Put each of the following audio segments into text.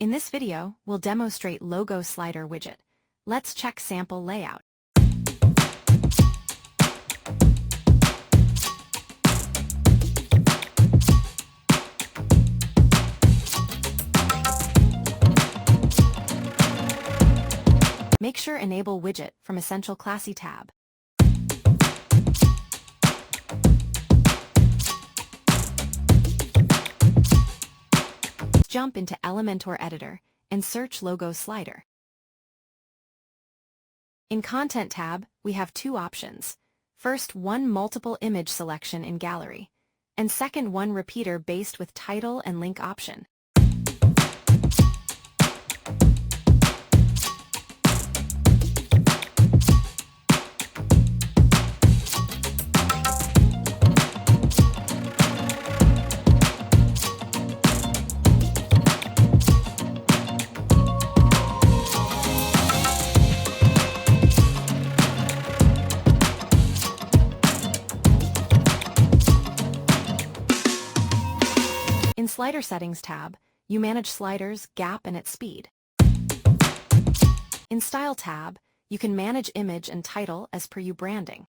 In this video, we'll demonstrate Logo Slider widget. Let's check sample layout. Make sure Enable Widget from Essential Classy tab. Jump into Elementor editor and search Logo Slider. In Content tab, we have two options. First, one multiple image selection in Gallery, and second, one repeater based with title and link option. In Slider Settings tab, you manage sliders, gap, and its speed. In Style tab, you can manage image and title as per your branding.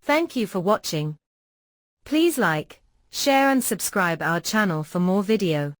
Thank you for watching. Please like, share and subscribe our channel for more video.